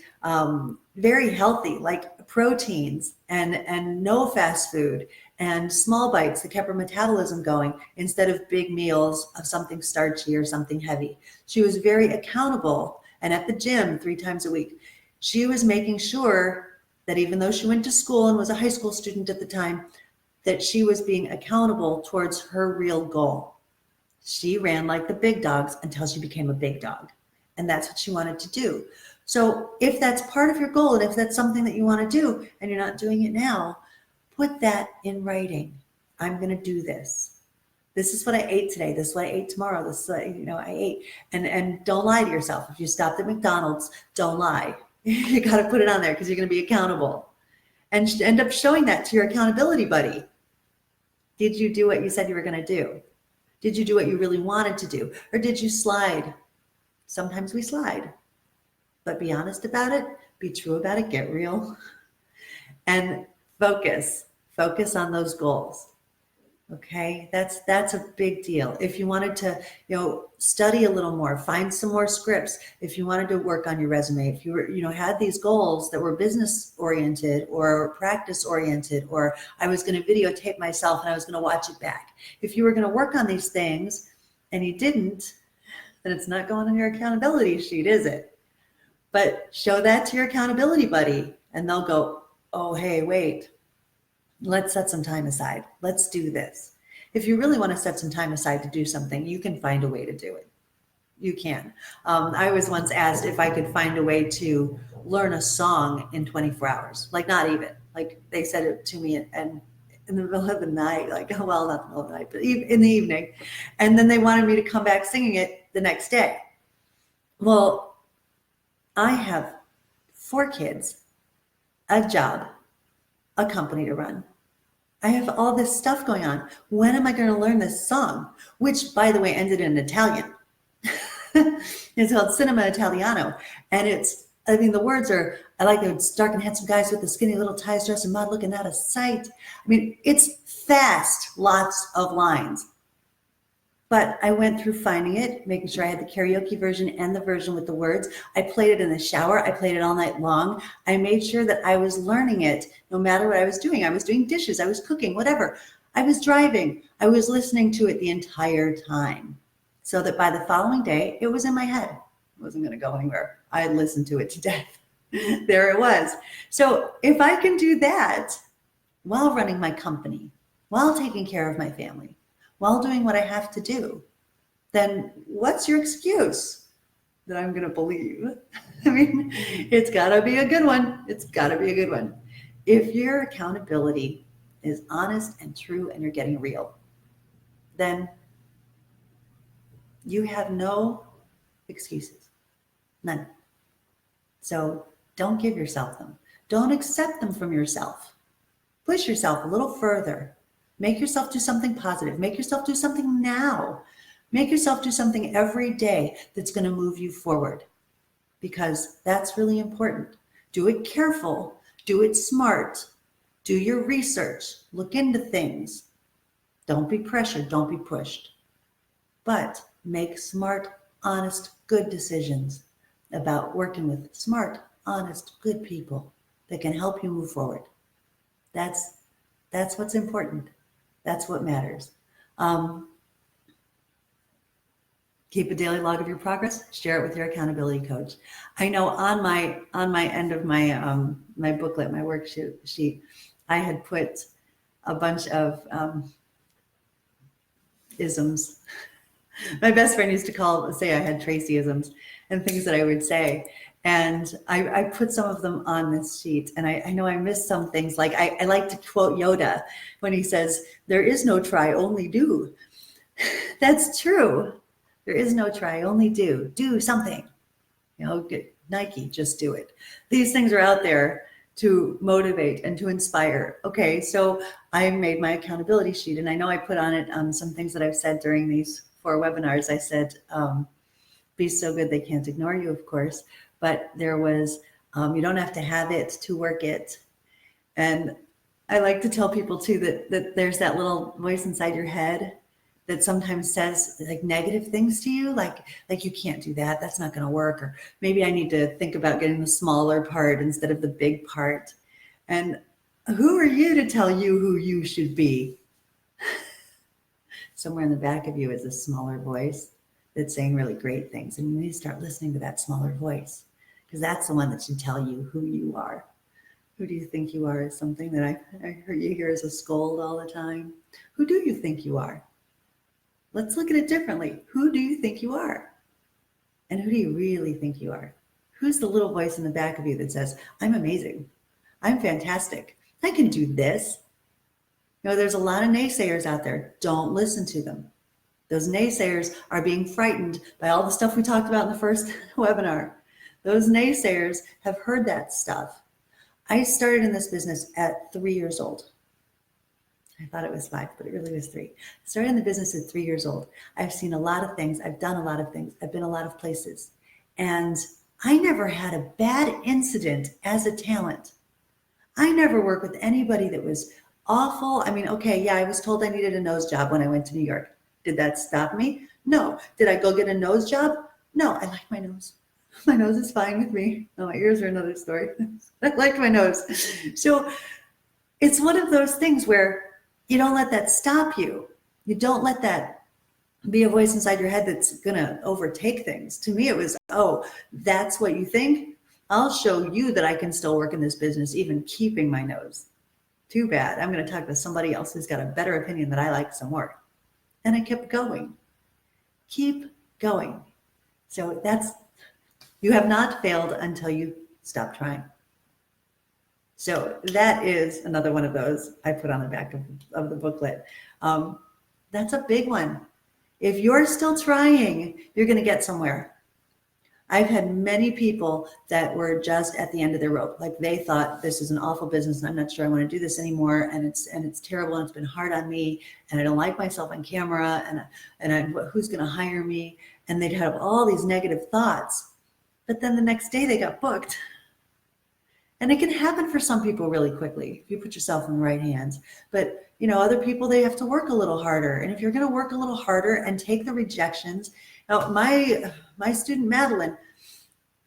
very healthy, like proteins and no fast food and small bites that kept her metabolism going instead of big meals of something starchy or something heavy. She was very accountable, and at the gym 3 times a week. She was making sure that even though she went to school and was a high school student at the time, that she was being accountable towards her real goal. She ran like the big dogs until she became a big dog. And that's what she wanted to do. So if that's part of your goal, and if that's something that you want to do and you're not doing it now, put that in writing. I'm going to do this. This is what I ate today. This is what I ate tomorrow. This is what I ate. And don't lie to yourself. If you stopped at McDonald's, don't lie. You got to put it on there because you're going to be accountable and end up showing that to your accountability buddy. Did you do what you said you were going to do? Did you do what you really wanted to do? Or did you slide? Sometimes we slide, but be honest about it, be true about it, get real, and focus on those goals. Okay, that's a big deal. If you wanted to, study a little more, find some more scripts. If you wanted to work on your resume, if you were, had these goals that were business oriented or practice oriented, or I was going to videotape myself and I was going to watch it back. If you were going to work on these things and you didn't, then it's not going on your accountability sheet, is it? But show that to your accountability buddy and they'll go, oh, hey, wait. Let's set some time aside. Let's do this. If you really want to set some time aside to do something, you can find a way to do it. You can. I was once asked if I could find a way to learn a song in 24 hours. Like not even. Like they said it to me and in the middle of the night, like, well, not the middle of the night, but in the evening. And then they wanted me to come back singing it the next day. Well, I have 4 kids, a job, a company to run. I have all this stuff going on. When am I going to learn this song? Which, by the way, ended in Italian. It's called Cinema Italiano. And the words are, I like those dark and handsome guys with the skinny little ties, dressed in mud, looking out of sight. I mean, it's fast, lots of lines. But I went through finding it, making sure I had the karaoke version and the version with the words. I played it in the shower. I played it all night long. I made sure that I was learning it no matter what I was doing. I was doing dishes. I was cooking, whatever. I was driving. I was listening to it the entire time so that by the following day, it was in my head. It wasn't going to go anywhere. I had listened to it to death. There it was. So if I can do that while running my company, while taking care of my family, while doing what I have to do, then what's your excuse that I'm going to believe? I mean, it's got to be a good one. It's got to be a good one. If your accountability is honest and true and you're getting real, then you have no excuses. None. So don't give yourself them. Don't accept them from yourself. Push yourself a little further. Make yourself do something positive. Make yourself do something now. Make yourself do something every day that's going to move you forward, because that's really important. Do it careful. Do it smart. Do your research. Look into things. Don't be pressured. Don't be pushed. But make smart, honest, good decisions about working with smart, honest, good people that can help you move forward. That's what's important. That's what matters. Keep a daily log of your progress. Share it with your accountability coach. I know on my end of my my booklet, my worksheet, I had put a bunch of isms. My best friend used to say I had Tracy-isms and things that I would say. And I put some of them on this sheet, and I know I missed some things. Like I like to quote Yoda when he says, "There is no try, only do." That's true. There is no try, only do. Do something. Nike, just do it. These things are out there to motivate and to inspire. Okay, so I made my accountability sheet, and I know I put on it some things that I've said during these 4 webinars. I said, be so good they can't ignore you, of course. But there was, you don't have to have it to work it. And I like to tell people too that there's that little voice inside your head that sometimes says like negative things to you, like you can't do that. That's not going to work. Or maybe I need to think about getting the smaller part instead of the big part. And who are you to tell you who you should be? Somewhere in the back of you is a smaller voice that's saying really great things. And you need to start listening to that smaller voice, because that's the one that should tell you who you are. Who do you think you are is something that I heard you hear as a scold all the time. Who do you think you are? Let's look at it differently. Who do you think you are? And who do you really think you are? Who's the little voice in the back of you that says, I'm amazing. I'm fantastic. I can do this. There's a lot of naysayers out there. Don't listen to them. Those naysayers are being frightened by all the stuff we talked about in the first webinar. Those naysayers have heard that stuff. I started in this business at 3 years old. I thought it was 5, but it really was 3. Started in the business at 3 years old. I've seen a lot of things. I've done a lot of things. I've been a lot of places. And I never had a bad incident as a talent. I never worked with anybody that was awful. I mean, okay, yeah, I was told I needed a nose job when I went to New York. Did that stop me? No. Did I go get a nose job? No, I like my nose. My nose is fine with me. Oh, my ears are another story. I like my nose. So it's one of those things where you don't let that stop you. You don't let that be a voice inside your head that's going to overtake things. To me, it was, oh, that's what you think? I'll show you that I can still work in this business, even keeping my nose. Too bad. I'm going to talk to somebody else who's got a better opinion that I like some more. And I kept going. Keep going. So you have not failed until you stop trying. So that is another one of those I put on the back of the booklet. That's a big one. If you're still trying, you're going to get somewhere. I've had many people that were just at the end of their rope. Like they thought, this is an awful business and I'm not sure I want to do this anymore. And it's terrible and it's been hard on me and I don't like myself on camera and who's going to hire me? And they'd have all these negative thoughts. But then the next day they got booked. And it can happen for some people really quickly if you put yourself in the right hands. But other people, they have to work a little harder. And if you're going to work a little harder and take the rejections. Now, my student Madeline,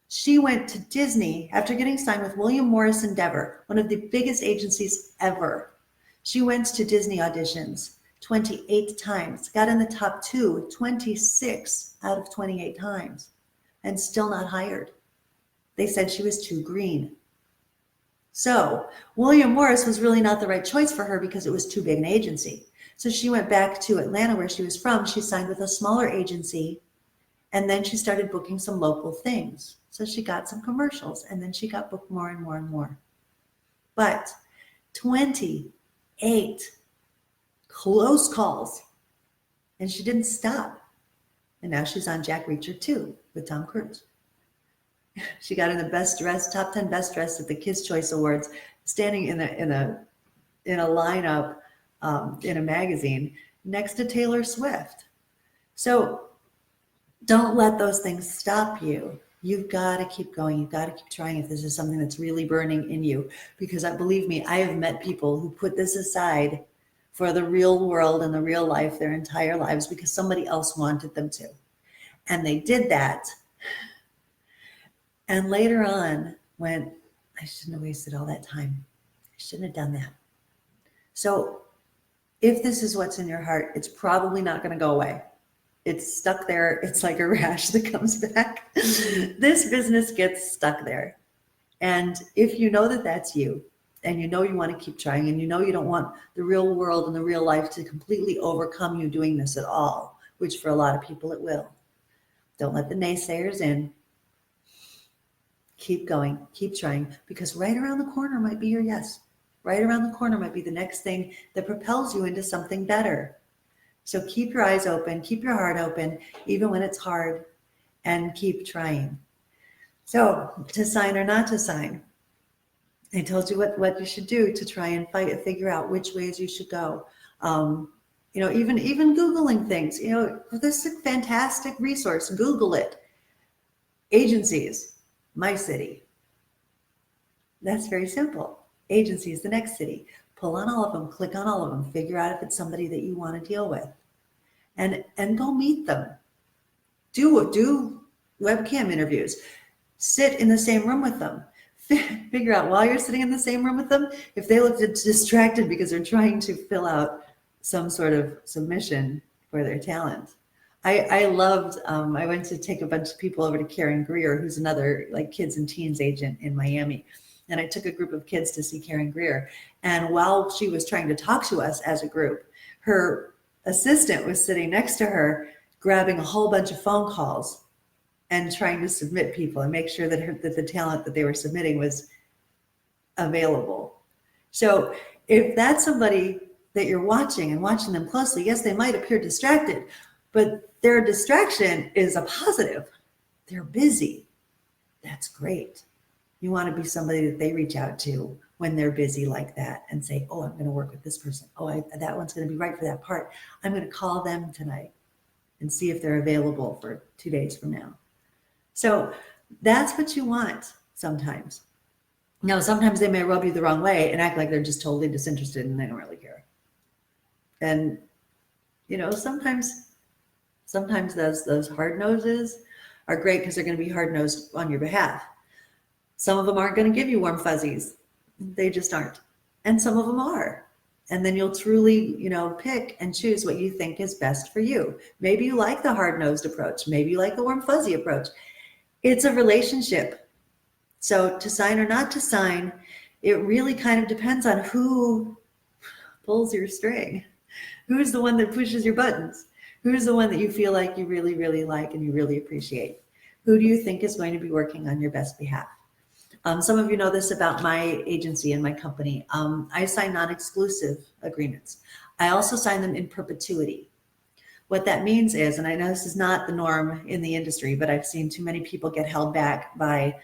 she went to Disney after getting signed with William Morris Endeavor, one of the biggest agencies ever. She went to Disney auditions 28 times, got in the top 2 26 out of 28 times, and still not hired. They said she was too green. So William Morris was really not the right choice for her because it was too big an agency. So she went back to Atlanta where she was from. She signed with a smaller agency and then she started booking some local things. So she got some commercials and then she got booked more and more and more. But 28 close calls and she didn't stop. And now she's on Jack Reacher 2 with Tom Cruise. She got in the best dress, top 10 best dress at the Kids' Choice Awards, standing in a lineup in a magazine next to Taylor Swift. So don't let those things stop you. You've got to keep going. You've got to keep trying if this is something that's really burning in you. Because believe me, I have met people who put this aside for the real world and the real life their entire lives because somebody else wanted them to. And they did that. And later on went, I shouldn't have wasted all that time. I shouldn't have done that. So if this is what's in your heart, it's probably not going to go away. It's stuck there. It's like a rash that comes back. This business gets stuck there. And if you know that that's you, and you know you want to keep trying, and you know you don't want the real world and the real life to completely overcome you doing this at all, which for a lot of people it will. Don't let the naysayers in. Keep going, keep trying, because right around the corner might be your yes. Right around the corner might be the next thing that propels you into something better. So keep your eyes open, keep your heart open, even when it's hard, and keep trying. So to sign or not to sign, I told you what you should do to try and figure out which ways you should go. Even Googling things, this is a fantastic resource. Google it. Agencies. My city. That's very simple. Agency is the next city. Pull on all of them, click on all of them, figure out if it's somebody that you want to deal with. And go meet them. Do webcam interviews. Sit in the same room with them. Figure out while you're sitting in the same room with them, if they look distracted because they're trying to fill out some sort of submission for their talent. I loved, I went to take a bunch of people over to Karen Greer, who's another kids and teens agent in Miami. And I took a group of kids to see Karen Greer. And while she was trying to talk to us as a group, her assistant was sitting next to her, grabbing a whole bunch of phone calls and trying to submit people and make sure that the talent that they were submitting was available. So if that's somebody that you're watching and watching them closely, yes, they might appear distracted, but their distraction is a positive. They're busy. That's great. You want to be somebody that they reach out to when they're busy like that and say, oh, I'm going to work with this person. Oh, that one's going to be right for that part. I'm going to call them tonight and see if they're available for 2 days from now. So that's what you want sometimes. Now, sometimes they may rub you the wrong way and act like they're just totally disinterested and they don't really care. And, sometimes those hard noses are great because they're going to be hard nosed on your behalf. Some of them aren't going to give you warm fuzzies. They just aren't. And some of them are. And then you'll truly, pick and choose what you think is best for you. Maybe you like the hard nosed approach. Maybe you like the warm fuzzy approach. It's a relationship. So to sign or not to sign, it really kind of depends on who pulls your string. Who's the one that pushes your buttons? Who's the one that you feel like you really, really like and you really appreciate? Who do you think is going to be working on your best behalf? Some of you know this about my agency and my company. I sign non-exclusive agreements. I also sign them in perpetuity. What that means is, and I know this is not the norm in the industry, but I've seen too many people get held back by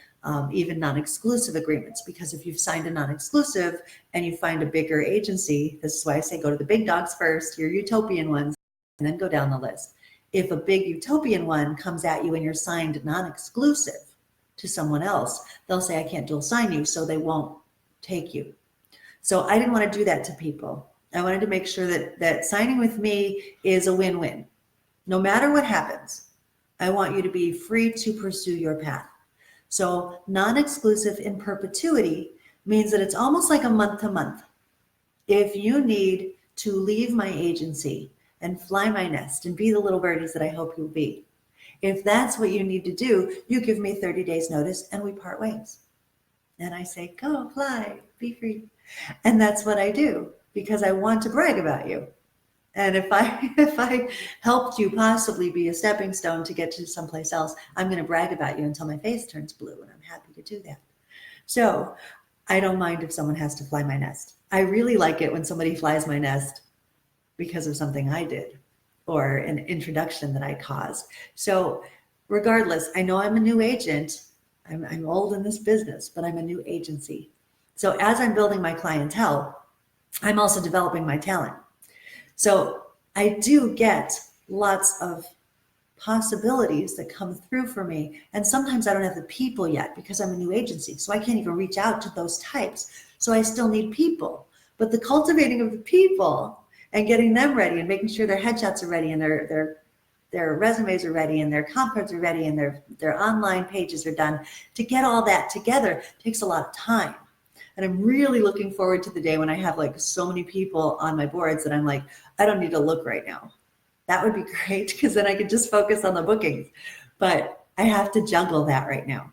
even non-exclusive agreements, because if you've signed a non-exclusive and you find a bigger agency, this is why I say go to the big dogs first, your utopian ones, and then go down the list. If a big utopian one comes at you and you're signed non-exclusive to someone else, they'll say, I can't dual sign you, so they won't take you. So I didn't want to do that to people. I wanted to make sure that signing with me is a win-win. No matter what happens, I want you to be free to pursue your path. So non-exclusive in perpetuity means that it's almost like a month to month. If you need to leave my agency and fly my nest and be the little birdies that I hope you'll be, if that's what you need to do, you give me 30 days notice and we part ways. And I say, go fly, be free. And that's what I do, because I want to brag about you. And if I helped you possibly be a stepping stone to get to someplace else, I'm going to brag about you until my face turns blue, and I'm happy to do that. So I don't mind if someone has to fly my nest. I really like it when somebody flies my nest because of something I did or an introduction that I caused. So regardless, I know I'm a new agent. I'm old in this business, but I'm a new agency. So as I'm building my clientele, I'm also developing my talent. So I do get lots of possibilities that come through for me. And sometimes I don't have the people yet because I'm a new agency. So I can't even reach out to those types. So I still need people. But the cultivating of the people and getting them ready and making sure their headshots are ready and their resumes are ready and their comp cards are ready and their online pages are done, to get all that together takes a lot of time. And I'm really looking forward to the day when I have like so many people on my boards that I'm like, I don't need to look right now. That would be great, because then I could just focus on the bookings. But I have to juggle that right now.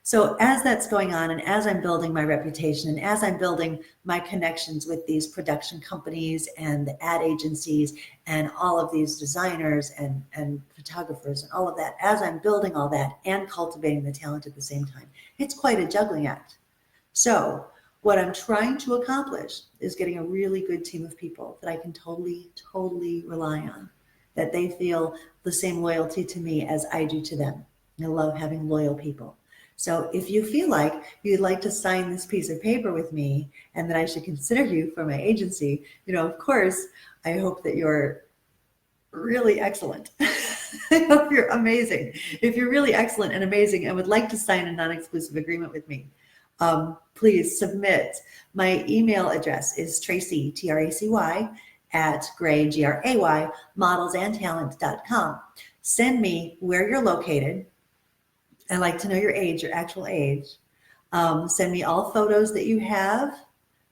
So as that's going on, and as I'm building my reputation, and as I'm building my connections with these production companies and the ad agencies and all of these designers and photographers and all of that, as I'm building all that and cultivating the talent at the same time, it's quite a juggling act. So what I'm trying to accomplish is getting a really good team of people that I can totally, totally rely on, that they feel the same loyalty to me as I do to them. I love having loyal people. So if you feel like you'd like to sign this piece of paper with me and that I should consider you for my agency, of course, I hope that you're really excellent. I hope you're amazing. If you're really excellent and amazing and would like to sign a non-exclusive agreement with me, please submit. My email address is Tracy, Tracy, at Gray, Gray, modelsandtalent.com. Send me where you're located. I like to know your age, your actual age. Send me all photos that you have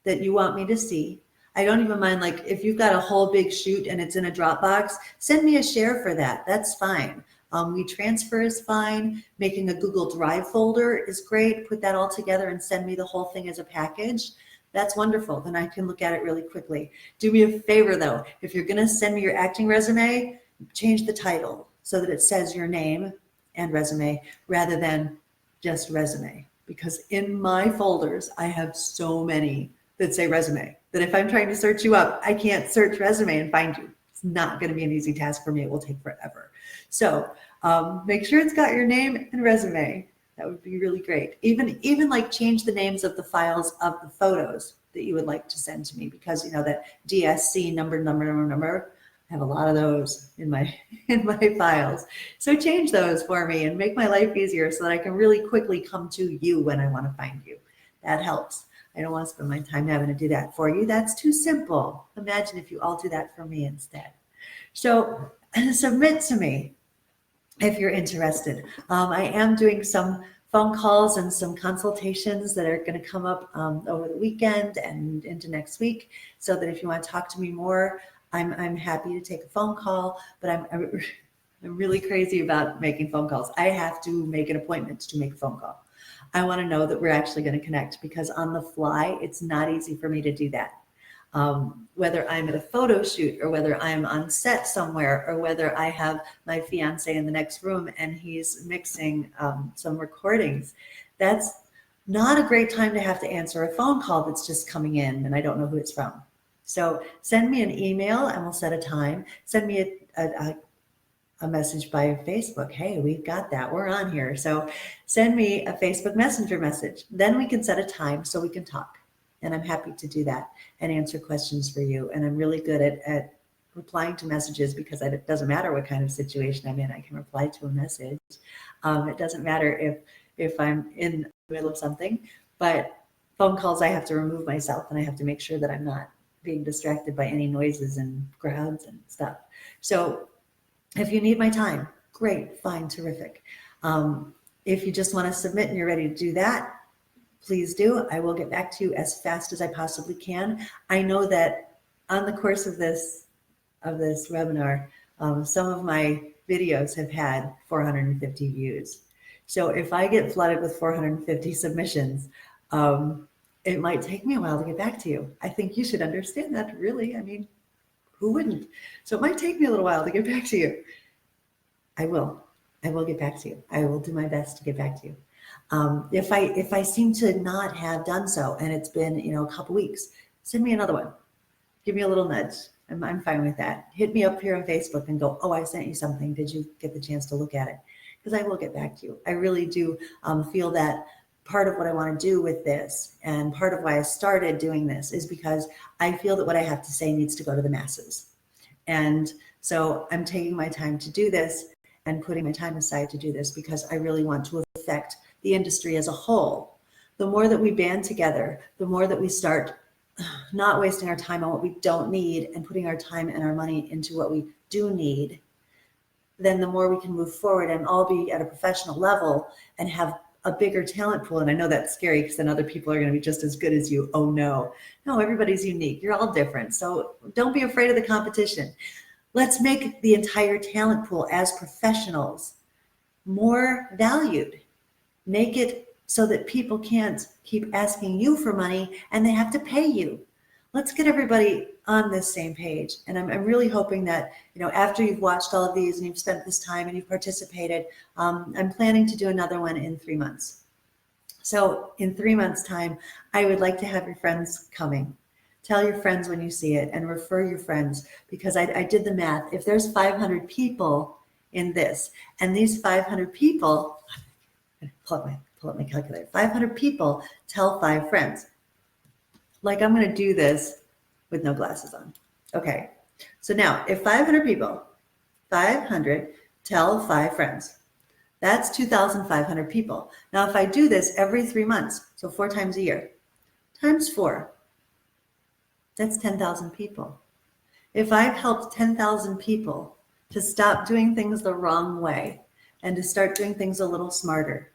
that you want me to see. I don't even mind, like, if you've got a whole big shoot and it's in a Dropbox, send me a share for that. That's fine. WeTransfer is fine. Making a Google Drive folder is great. Put that all together and send me the whole thing as a package. That's wonderful. Then I can look at it really quickly. Do me a favor though. If you're going to send me your acting resume, change the title so that it says your name and resume rather than just resume. Because in my folders, I have so many that say resume that if I'm trying to search you up, I can't search resume and find you. It's not going to be an easy task for me. It will take forever. So make sure it's got your name and resume. That would be really great. Even like change the names of the files of the photos that you would like to send to me, because you know that DSC number. I have a lot of those in my in my files. So change those for me and make my life easier so that I can really quickly come to you when I want to find you. That helps. I don't want to spend my time having to do that for you. That's too simple. Imagine if you all do that for me instead. So submit to me if you're interested. I am doing some phone calls and some consultations that are going to come up over the weekend and into next week, so that if you want to talk to me more, I'm happy to take a phone call, but I'm really crazy about making phone calls. I have to make an appointment to make a phone call. I want to know that we're actually going to connect, because on the fly, it's not easy for me to do that. Whether I'm at a photo shoot or whether I'm on set somewhere or whether I have my fiance in the next room and he's mixing some recordings, that's not a great time to have to answer a phone call that's just coming in and I don't know who it's from. So send me an email and we'll set a time. Send me a message by Facebook. Hey, we've got that. We're on here. So send me a Facebook Messenger message. Then we can set a time so we can talk. And I'm happy to do that and answer questions for you. And I'm really good at replying to messages, because it doesn't matter what kind of situation I'm in. I can reply to a message. It doesn't matter if I'm in the middle of something, but phone calls, I have to remove myself and I have to make sure that I'm not being distracted by any noises and crowds and stuff. So if you need my time, great, fine, terrific. If you just want to submit and you're ready to do that, please do. I will get back to you as fast as I possibly can. I know that on the course of this webinar, some of my videos have had 450 views. So if I get flooded with 450 submissions, it might take me a while to get back to you. I think you should understand that, really. I mean, who wouldn't? So it might take me a little while to get back to you. I will get back to you. I will do my best to get back to you. If I seem to not have done so and it's been, a couple weeks, send me another one. Give me a little nudge. I'm fine with that. Hit me up here on Facebook and go, oh, I sent you something. Did you get the chance to look at it? Because I will get back to you. I really do feel that part of what I want to do with this, and part of why I started doing this, is because I feel that what I have to say needs to go to the masses. And so I'm taking my time to do this and putting my time aside to do this, because I really want to affect the industry as a whole. The more that we band together, the more that we start not wasting our time on what we don't need and putting our time and our money into what we do need, then the more we can move forward and all be at a professional level and have a bigger talent pool. And I know that's scary, because then other people are going to be just as good as you. Oh no, everybody's unique. You're all different. So don't be afraid of the competition. Let's make the entire talent pool as professionals more valued. Make it so that people can't keep asking you for money and they have to pay you. Let's get everybody on this same page. And I'm really hoping that, after you've watched all of these and you've spent this time and you've participated, I'm planning to do another one in 3 months. So in 3 months' time, I would like to have your friends coming. Tell your friends when you see it and refer your friends, because I did the math. If there's 500 people in this, and these 500 people, pull up my calculator, 500 people tell 5 friends. Like, I'm going to do this with no glasses on. Okay. So now if 500 people, 500 tell 5 friends, that's 2,500 people. Now, if I do this every 3 months, so 4 times a year, times 4, that's 10,000 people. If I've helped 10,000 people to stop doing things the wrong way and to start doing things a little smarter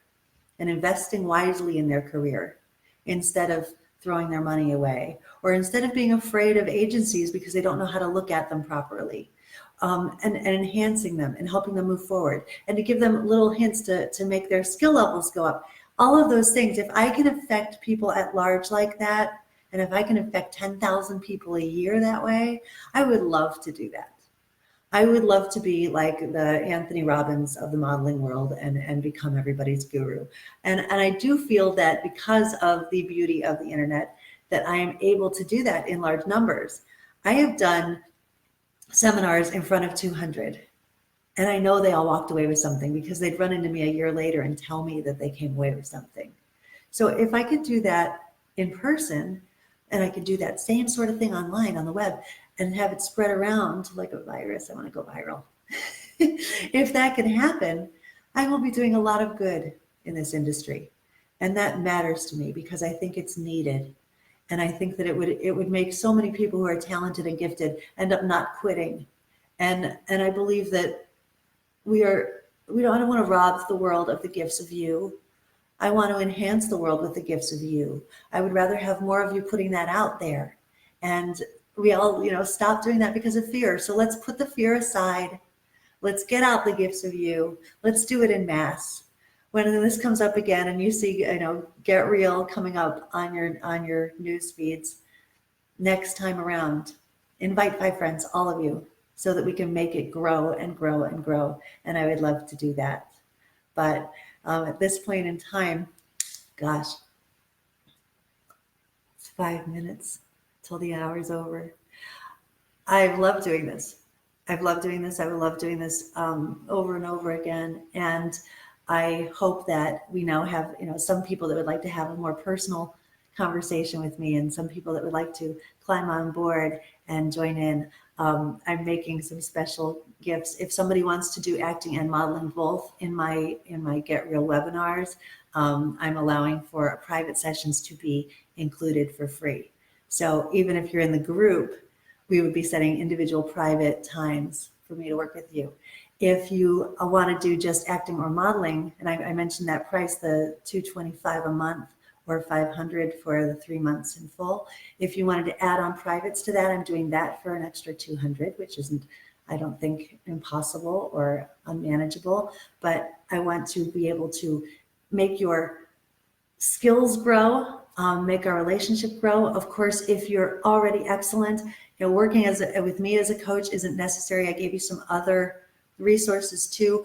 and investing wisely in their career instead of throwing their money away, or instead of being afraid of agencies because they don't know how to look at them properly, and enhancing them and helping them move forward, and to give them little hints to make their skill levels go up. All of those things, if I can affect people at large like that, and if I can affect 10,000 people a year that way, I would love to do that. I would love to be like the Anthony Robbins of the modeling world and become everybody's guru. And I do feel that because of the beauty of the internet, that I am able to do that in large numbers. I have done seminars in front of 200, And I know they all walked away with something because they'd run into me a year later and tell me that they came away with something. So if I could do that in person, and I could do that same sort of thing online on the web and have it spread around like a virus, I want to go viral. If that can happen, I will be doing a lot of good in this industry. And that matters to me because I think it's needed. And I think that it would make so many people who are talented and gifted end up not quitting. And I believe that I don't want to rob the world of the gifts of you. I want to enhance the world with the gifts of you. I would rather have more of you putting that out there. And we all, stop doing that because of fear. So let's put the fear aside. Let's get out the gifts of you. Let's do it in mass. When this comes up again and you see, Get Real coming up on your news feeds next time around, invite 5 friends, all of you, so that we can make it grow and grow and grow. And I would love to do that. But at this point in time, gosh, it's 5 minutes till the hour's over. I love doing this. I've loved doing this. I would love doing this over and over again. And I hope that we now have, some people that would like to have a more personal conversation with me and some people that would like to climb on board and join in. I'm making some special gifts. If somebody wants to do acting and modeling both in my Get Real webinars, I'm allowing for private sessions to be included for free. So even if you're in the group, we would be setting individual private times for me to work with you. If you want to do just acting or modeling, and I mentioned that price, the $225 a month or $500 for the 3 months in full. If you wanted to add on privates to that, I'm doing that for an extra $200, which isn't, I don't think, impossible or unmanageable, but I want to be able to make your skills grow, make our relationship grow. Of course, if you're already excellent, working with me as a coach isn't necessary. I gave you some other resources too.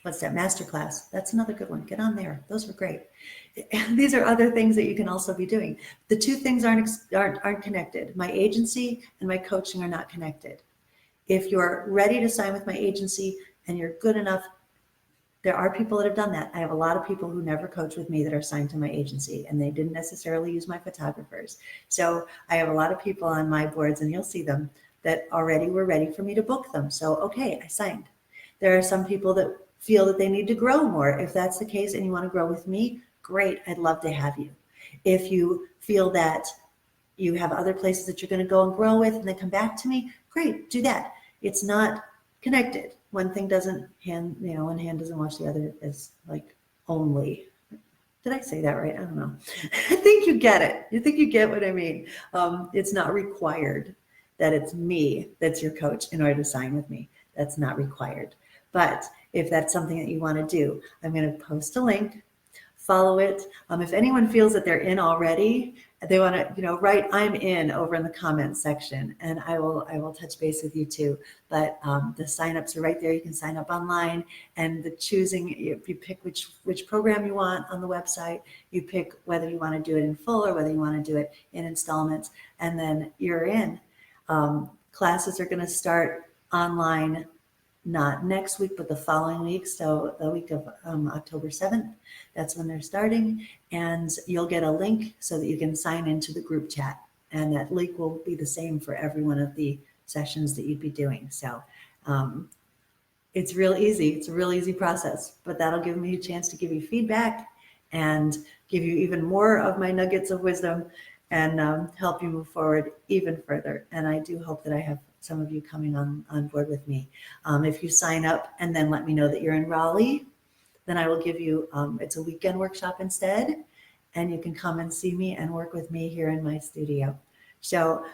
What's that? Masterclass. That's another good one. Get on there. Those were great. These are other things that you can also be doing. The two things aren't connected. My agency and my coaching are not connected. If you're ready to sign with my agency and you're good enough, there are people that have done that. I have a lot of people who never coach with me that are signed to my agency, and they didn't necessarily use my photographers. So I have a lot of people on my boards, and you'll see them, that already were ready for me to book them. So, okay, I signed. There are some people that feel that they need to grow more. If that's the case and you want to grow with me, great, I'd love to have you. If you feel that you have other places that you're going to go and grow with and then come back to me, great, do that. It's not connected. One thing doesn't one hand doesn't wash the other, is like only. Did I say that right? I don't know. I think you get it. You think you get what I mean. It's not required that it's me that's your coach in order to sign with me. That's not required. But if that's something that you want to do, I'm going to post a link, follow it. If anyone feels that they're in already, they want to, write "I'm in" over in the comments section, and I will touch base with you too. But the signups are right there. You can sign up online, and the choosing, if you pick which program you want on the website, you pick whether you want to do it in full or whether you want to do it in installments, and then you're in. Classes are going to start online, not next week, but the following week. So the week of October 7th, that's when they're starting. And you'll get a link so that you can sign into the group chat. And that link will be the same for every one of the sessions that you'd be doing. So it's real easy. It's a real easy process, but that'll give me a chance to give you feedback and give you even more of my nuggets of wisdom and help you move forward even further. And I do hope that I have some of you coming on board with me. If you sign up and then let me know that you're in Raleigh, then I will give you, it's a weekend workshop instead, and you can come and see me and work with me here in my studio. So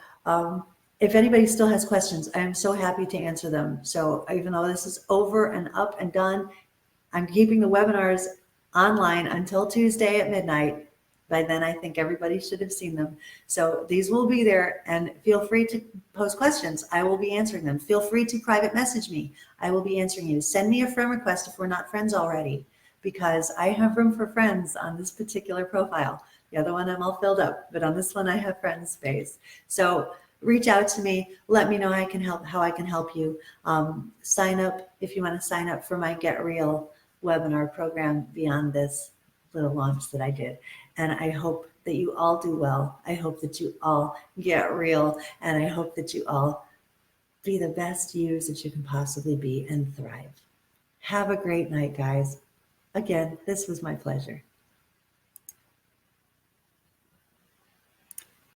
if anybody still has questions, I am so happy to answer them. So even though this is over and up and done, I'm keeping the webinars online until Tuesday at midnight. By then, I think everybody should have seen them. So these will be there, and feel free to post questions. I will be answering them. Feel free to private message me. I will be answering you. Send me a friend request if we're not friends already, because I have room for friends on this particular profile. The other one, I'm all filled up, but on this one, I have friend space. So reach out to me. Let me know how I can help you. Sign up if you want to sign up for my Get Real webinar program beyond this little launch that I did. And I hope that you all do well. I hope that you all get real. And I hope that you all be the best yous that you can possibly be and thrive. Have a great night, guys. Again, this was my pleasure.